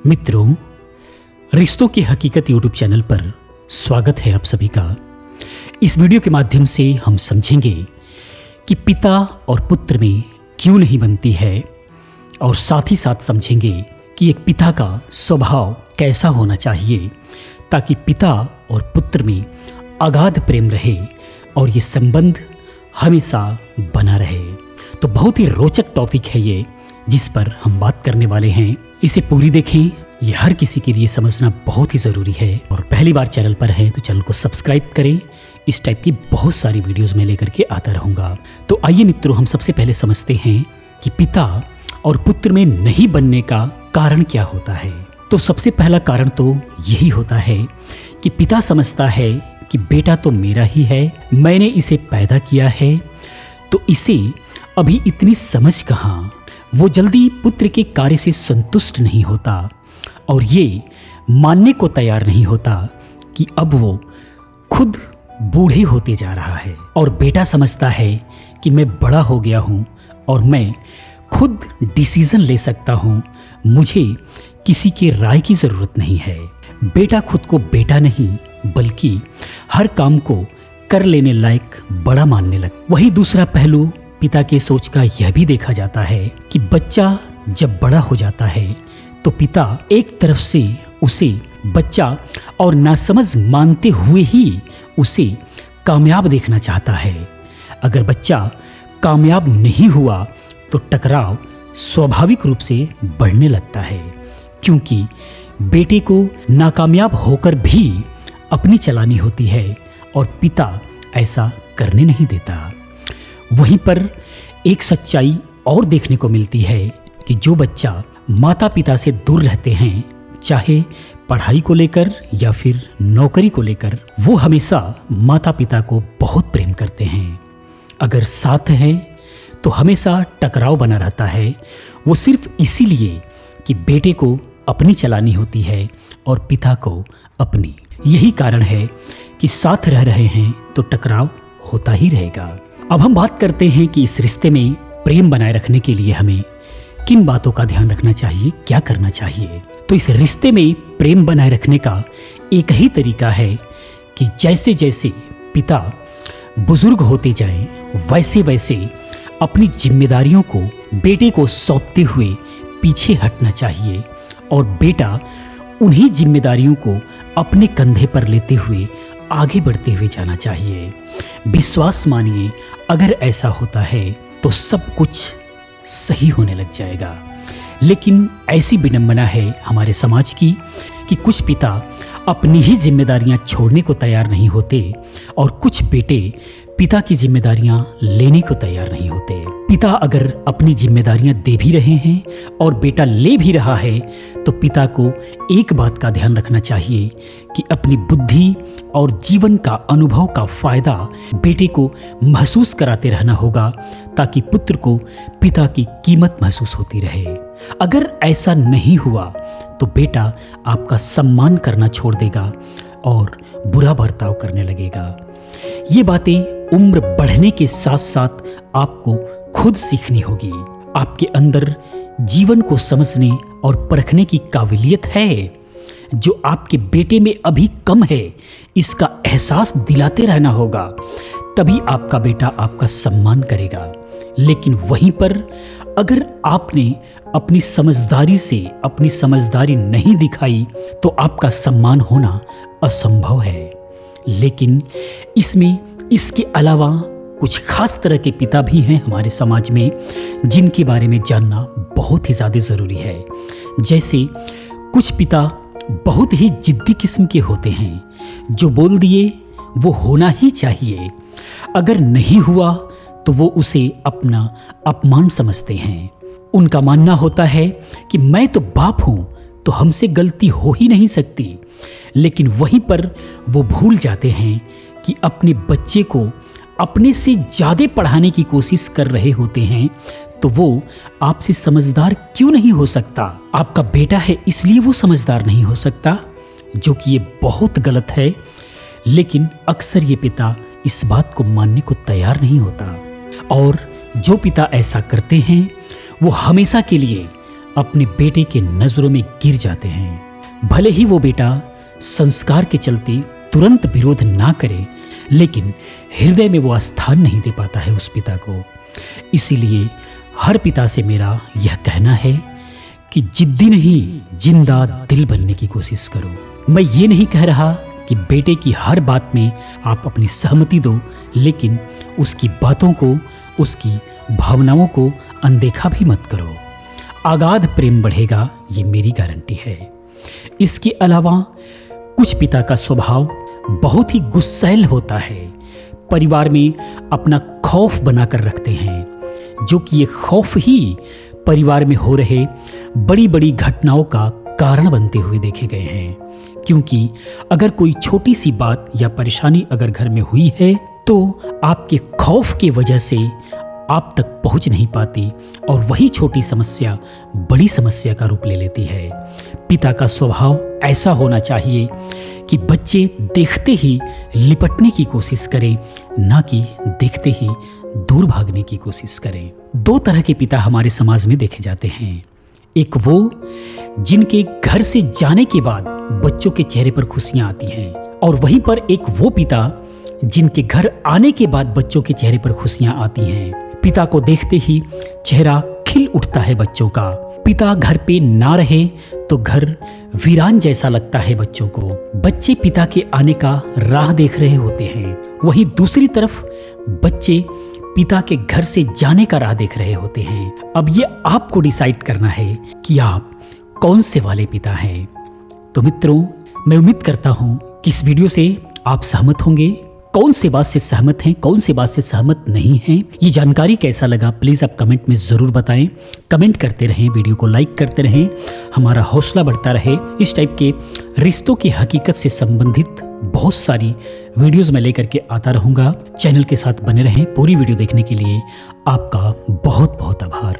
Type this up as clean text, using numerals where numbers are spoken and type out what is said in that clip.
मित्रों, रिश्तों की हकीकत यूट्यूब चैनल पर स्वागत है आप सभी का। इस वीडियो के माध्यम से हम समझेंगे कि पिता और पुत्र में क्यों नहीं बनती है, और साथ ही साथ समझेंगे कि एक पिता का स्वभाव कैसा होना चाहिए ताकि पिता और पुत्र में अगाध प्रेम रहे और ये संबंध हमेशा बना रहे। तो बहुत ही रोचक टॉपिक है ये, जिस पर हम बात करने वाले हैं। इसे पूरी देखें, ये हर किसी के लिए समझना बहुत ही ज़रूरी है। और पहली बार चैनल पर हैं तो चैनल को सब्सक्राइब करें। इस टाइप की बहुत सारी वीडियोस मैं लेकर के आता रहूँगा। तो आइए मित्रों, हम सबसे पहले समझते हैं कि पिता और पुत्र में नहीं बनने का कारण क्या होता है। तो सबसे पहला कारण तो यही होता है कि पिता समझता है कि बेटा तो मेरा ही है, मैंने इसे पैदा किया है, तो इसे अभी इतनी समझ कहाँ। वो जल्दी पुत्र के कार्य से संतुष्ट नहीं होता और ये मानने को तैयार नहीं होता कि अब वो खुद बूढ़े होते जा रहा है। और बेटा समझता है कि मैं बड़ा हो गया हूँ और मैं खुद डिसीजन ले सकता हूँ, मुझे किसी की राय की ज़रूरत नहीं है। बेटा खुद को बेटा नहीं बल्कि हर काम को कर लेने लायक बड़ा मानने लगा। वही दूसरा पहलू पिता के सोच का यह भी देखा जाता है कि बच्चा जब बड़ा हो जाता है तो पिता एक तरफ से उसे बच्चा और नासमझ मानते हुए ही उसे कामयाब देखना चाहता है। अगर बच्चा कामयाब नहीं हुआ तो टकराव स्वाभाविक रूप से बढ़ने लगता है, क्योंकि बेटे को नाकामयाब होकर भी अपनी चलानी होती है और पिता ऐसा करने नहीं देता। वहीं पर एक सच्चाई और देखने को मिलती है कि जो बच्चा माता पिता से दूर रहते हैं, चाहे पढ़ाई को लेकर या फिर नौकरी को लेकर, वो हमेशा माता पिता को बहुत प्रेम करते हैं। अगर साथ हैं तो हमेशा टकराव बना रहता है, वो सिर्फ इसीलिए कि बेटे को अपनी चलानी होती है और पिता को अपनी। यही कारण है कि साथ रह रहे हैं तो टकराव होता ही रहेगा। अब हम बात करते हैं कि इस रिश्ते में प्रेम बनाए रखने के लिए हमें किन बातों का ध्यान रखना चाहिए, क्या करना चाहिए। तो इस रिश्ते में प्रेम बनाए रखने का एक ही तरीका है कि जैसे जैसे पिता बुजुर्ग होते जाएं, वैसे वैसे अपनी जिम्मेदारियों को बेटे को सौंपते हुए पीछे हटना चाहिए और बेटा उन्हीं जिम्मेदारियों को अपने कंधे पर लेते हुए आगे बढ़ते हुए जाना चाहिए। विश्वास मानिए, अगर ऐसा होता है तो सब कुछ सही होने लग जाएगा। लेकिन ऐसी विडंबना है हमारे समाज की कि कुछ पिता अपनी ही जिम्मेदारियां छोड़ने को तैयार नहीं होते और कुछ बेटे पिता की जिम्मेदारियां लेने को तैयार नहीं होते। पिता अगर अपनी जिम्मेदारियां दे भी रहे हैं और बेटा ले भी रहा है तो पिता को एक बात का ध्यान रखना चाहिए कि अपनी बुद्धि और जीवन का अनुभव का फायदा बेटे को महसूस कराते रहना होगा, ताकि पुत्र को पिता की कीमत महसूस होती रहे। अगर ऐसा नहीं हुआ तो बेटा आपका सम्मान करना छोड़ देगा और बुरा बर्ताव करने लगेगा। ये बातें उम्र बढ़ने के साथ साथ आपको खुद सीखनी होगी। आपके अंदर जीवन को समझने और परखने की काबिलियत है, जो आपके बेटे में अभी कम है। इसका एहसास दिलाते रहना होगा, तभी आपका बेटा आपका सम्मान करेगा। लेकिन वहीं पर अगर आपने अपनी समझदारी से अपनी समझदारी नहीं दिखाई तो आपका सम्मान होना असंभव है। लेकिन इसमें इसके अलावा कुछ खास तरह के पिता भी हैं हमारे समाज में, जिनके बारे में जानना बहुत ही ज़्यादा ज़रूरी है। जैसे कुछ पिता बहुत ही जिद्दी किस्म के होते हैं, जो बोल दिए वो होना ही चाहिए। अगर नहीं हुआ तो वो उसे अपना अपमान समझते हैं। उनका मानना होता है कि मैं तो बाप हूँ तो हमसे गलती हो ही नहीं सकती। लेकिन वहीं पर वो भूल जाते हैं कि अपने बच्चे को अपने से ज़्यादा पढ़ाने की कोशिश कर रहे होते हैं, तो वो आपसे समझदार क्यों नहीं हो सकता? आपका बेटा है इसलिए वो समझदार नहीं हो सकता, जो कि ये बहुत गलत है। लेकिन अक्सर ये पिता इस बात को मानने को तैयार नहीं होता, और जो पिता ऐसा करते हैं वो हमेशा के लिए अपने बेटे के नजरों में गिर जाते हैं। भले ही वो बेटा संस्कार के चलते तुरंत विरोध ना करे, लेकिन हृदय में वो स्थान नहीं दे पाता है उस पिता को। इसीलिए हर पिता से मेरा यह कहना है कि जिद्दी नहीं, जिंदा दिल बनने की कोशिश करो। मैं ये नहीं कह रहा कि बेटे की हर बात में आप अपनी सहमति दो, लेकिन उसकी बातों को, उसकी भावनाओं को अनदेखा भी मत करो। अगाध प्रेम बढ़ेगा, ये मेरी गारंटी है। इसके अलावा कुछ पिता का स्वभाव बहुत ही गुस्सैल होता है। परिवार में अपना खौफ बनाकर रखते हैं, जो कि ये खौफ ही परिवार में हो रहे बड़ी बड़ी घटनाओं का कारण बनते हुए देखे गए हैं। क्योंकि अगर कोई छोटी सी बात या परेशानी अगर घर में हुई है, तो आपके खौफ के वजह से आप तक पहुंच नहीं पाती और वही छोटी समस्या बड़ी समस्या का रूप ले लेती है। पिता का स्वभाव ऐसा होना चाहिए कि बच्चे देखते ही लिपटने की कोशिश करें, ना कि देखते ही दूर भागने की कोशिश करें। दो तरह के पिता हमारे समाज में देखे जाते हैं। एक वो जिनके घर से जाने के बाद बच्चों के चेहरे पर खुशियां आती हैं, और वहीं पर एक वो पिता जिनके घर आने के बाद बच्चों के चेहरे पर खुशियां आती हैं। पिता को देखते ही चेहरा खिल उठता है बच्चों का। पिता घर पे ना रहे तो घर वीरान जैसा लगता है बच्चों को। बच्चे पिता के आने का राह देख रहे होते हैं, वहीं दूसरी तरफ बच्चे पिता के घर से जाने का राह देख रहे होते हैं। अब ये आपको डिसाइड करना है कि आप कौन से वाले पिता हैं। तो मित्रों, मैं उम्मीद करता हूं कि इस वीडियो से आप सहमत होंगे। कौन से बात से सहमत हैं, कौन से बात से सहमत नहीं हैं, ये जानकारी कैसा लगा प्लीज़ आप कमेंट में ज़रूर बताएं। कमेंट करते रहें, वीडियो को लाइक करते रहें, हमारा हौसला बढ़ता रहे। इस टाइप के रिश्तों की हकीकत से संबंधित बहुत सारी वीडियोस मैं लेकर के आता रहूँगा। चैनल के साथ बने रहें। पूरी वीडियो देखने के लिए आपका बहुत बहुत आभार।